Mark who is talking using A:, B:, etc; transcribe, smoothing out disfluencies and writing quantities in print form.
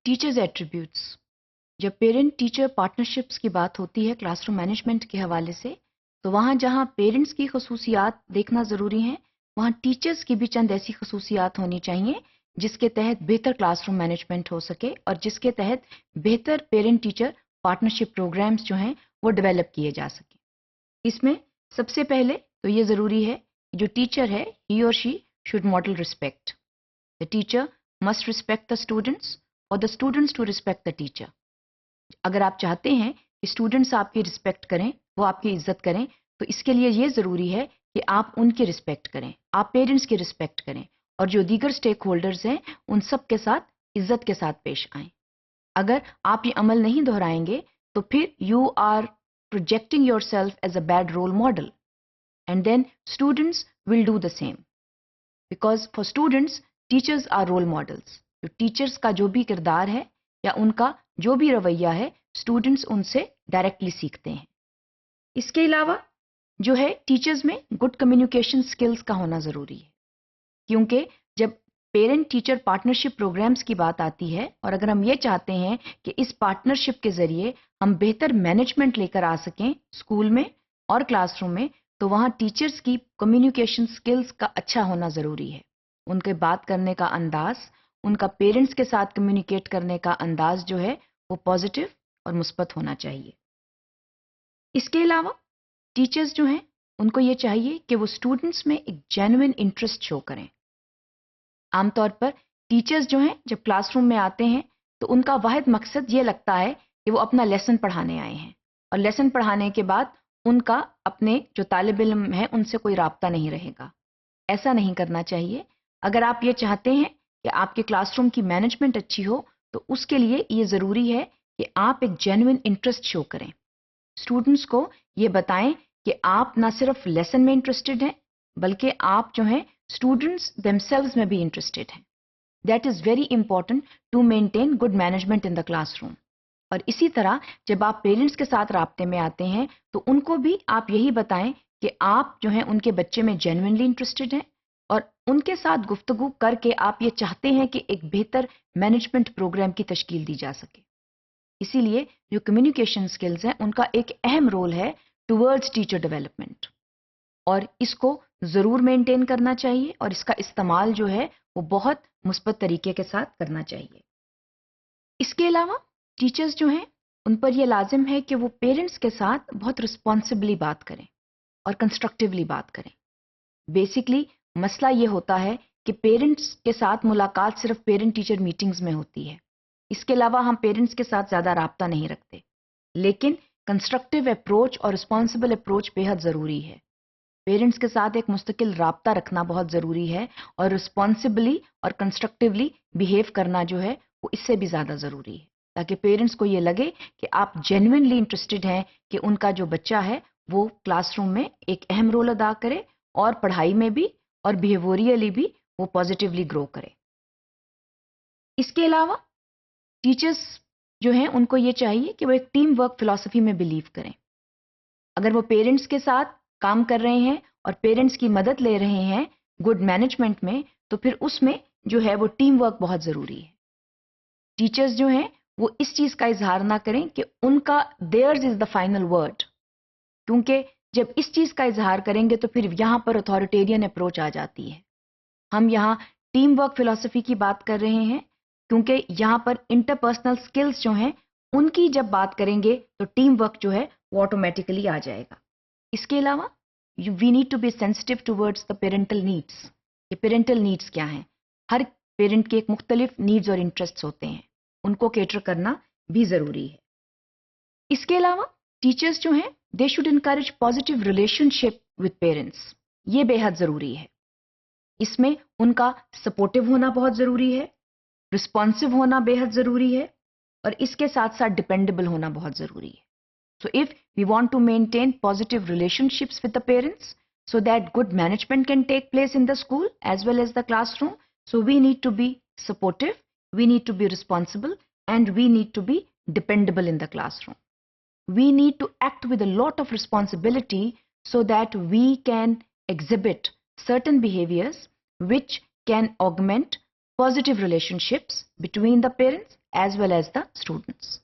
A: Teachers attributes. जब parent teacher partnerships की बात होती है क्लास रूम मैनेजमेंट के हवाले से, तो वहाँ जहाँ पेरेंट्स की खसूसियात देखना ज़रूरी हैं, वहाँ टीचर्स की भी चंद ऐसी खसूसियात होनी चाहिए जिसके तहत बेहतर क्लास रूम मैनेजमेंट हो सके और जिसके तहत बेहतर पेरेंट टीचर पार्टनरशिप प्रोग्राम्स जो हैं वो डेवलप किए जा सकें। इसमें सबसे पहले तो ये ज़रूरी है कि जो टीचर है he or she should model respect. The teacher must respect the students और the students to respect the teacher. अगर आप चाहते हैं कि स्टूडेंट्स आपकी रिस्पेक्ट करें, वो आपकी इज्जत करें, तो इसके लिए ये ज़रूरी है कि आप उनकी रिस्पेक्ट करें, आप पेरेंट्स की रिस्पेक्ट करें और जो दीगर स्टेक होल्डर्स हैं उन सब के साथ इज्जत के साथ पेश आएं। अगर आप ये अमल नहीं दोहराएंगे तो फिर you are projecting yourself as a bad role model and then students will do the same, because for students teachers are role models. तो टीचर्स का जो भी किरदार है या उनका जो भी रवैया है, स्टूडेंट्स उनसे डायरेक्टली सीखते हैं। इसके अलावा जो है टीचर्स में गुड कम्युनिकेशन स्किल्स का होना ज़रूरी है, क्योंकि जब पेरेंट टीचर पार्टनरशिप प्रोग्राम्स की बात आती है और अगर हम ये चाहते हैं कि इस पार्टनरशिप के ज़रिए हम बेहतर मैनेजमेंट लेकर आ सकें स्कूल में और क्लासरूम में, तो वहाँ टीचर्स की कम्युनिकेशन स्किल्स का अच्छा होना ज़रूरी है। उनके बात करने का अंदाज़, उनका पेरेंट्स के साथ कम्युनिकेट करने का अंदाज़ जो है वो पॉजिटिव और मुस्बत होना चाहिए। इसके अलावा टीचर्स जो हैं उनको ये चाहिए कि वो स्टूडेंट्स में एक जेन्युइन इंटरेस्ट शो करें। आमतौर पर टीचर्स जो हैं जब क्लासरूम में आते हैं तो उनका वाहिद मकसद ये लगता है कि वो अपना लेसन पढ़ाने आए हैं और लेसन पढ़ाने के बाद उनका अपने जो तालिब इल्म है उनसे कोई राब्ता नहीं रहेगा। ऐसा नहीं करना चाहिए। अगर आप ये चाहते हैं कि आपके क्लासरूम की मैनेजमेंट अच्छी हो तो उसके लिए ये ज़रूरी है कि आप एक जेन्युइन इंटरेस्ट शो करें। स्टूडेंट्स को ये बताएं कि आप ना सिर्फ लेसन में इंटरेस्टेड हैं बल्कि आप जो हैं स्टूडेंट्स देमसेल्व्स में भी इंटरेस्टेड हैं। That is very important to maintain good management in the classroom. और इसी तरह जब आप पेरेंट्स के साथ राब्ते में आते हैं तो उनको भी आप यही बताएं कि आप जो हैं उनके बच्चे में जेन्युइनली इंटरेस्टेड हैं और उनके साथ गुफ्तगू करके आप ये चाहते हैं कि एक बेहतर मैनेजमेंट प्रोग्राम की तश्कील दी जा सके। इसीलिए जो कम्युनिकेशन स्किल्स हैं उनका एक अहम रोल है टुवर्ड्स टीचर डेवलपमेंट और इसको ज़रूर मेंटेन करना चाहिए और इसका इस्तेमाल जो है वो बहुत मुस्बत तरीके के साथ करना चाहिए। इसके अलावा टीचर्स जो हैं उन पर यह लाजिम है कि वो पेरेंट्स के साथ बहुत रिस्पॉन्सिबली बात करें और कंस्ट्रक्टिवली बात करें। बेसिकली मसला ये होता है कि पेरेंट्स के साथ मुलाकात सिर्फ पेरेंट टीचर मीटिंग्स में होती है, इसके अलावा हम पेरेंट्स के साथ ज़्यादा राब्ता नहीं रखते। लेकिन कंस्ट्रक्टिव अप्रोच और रिस्पॉन्सिबल अप्रोच बेहद ज़रूरी है। पेरेंट्स के साथ एक मुस्तकिल राब्ता रखना बहुत ज़रूरी है और रिस्पॉन्सिबली और कंस्ट्रक्टिवली बिहेव करना जो है वो इससे भी ज़्यादा ज़रूरी है, ताकि पेरेंट्स को ये लगे कि आप जेन्युइनली इंटरेस्टेड हैं कि उनका जो बच्चा है वो क्लासरूम में एक अहम रोल अदा करे और पढ़ाई में भी और बिहेवियरली भी वो पॉजिटिवली ग्रो करे। इसके अलावा टीचर्स जो हैं उनको ये चाहिए कि वो एक टीम वर्क फिलॉसफी में बिलीव करें। अगर वो पेरेंट्स के साथ काम कर रहे हैं और पेरेंट्स की मदद ले रहे हैं गुड मैनेजमेंट में, तो फिर उसमें जो है वो टीम वर्क बहुत ज़रूरी है। टीचर्स जो हैं वो इस चीज़ का इजहार ना करें कि उनका theirs is the final word, क्योंकि जब इस चीज़ का इजहार करेंगे तो फिर यहाँ पर अथॉरिटेरियन अप्रोच आ जाती है। हम यहाँ टीम वर्क फिलॉसफी की बात कर रहे हैं क्योंकि यहाँ पर इंटरपर्सनल स्किल्स जो हैं उनकी जब बात करेंगे तो टीम वर्क जो है वो ऑटोमेटिकली आ जाएगा। इसके अलावा we need to be sensitive towards the parental needs. ये पेरेंटल नीड्स क्या हैं? हर पेरेंट के एक मुख्तलिफ नीड्स और इंटरेस्ट्स होते हैं, उनको केटर करना भी ज़रूरी है। इसके अलावा टीचर्स जो हैं they should encourage positive relationship with parents. ये बेहद ज़रूरी है। इसमें उनका सपोर्टिव होना बहुत ज़रूरी है, रिस्पॉन्सिव होना बेहद ज़रूरी है और इसके साथ साथ डिपेंडेबल होना बहुत ज़रूरी है। So if we want to maintain positive relationships with the parents so that good management can take place in the school as well as the classroom, so we need to be supportive, we need to be responsible and we need to be dependable in the classroom. We need to act with a lot of responsibility so that we can exhibit certain behaviors which can augment positive relationships between the parents as well as the students.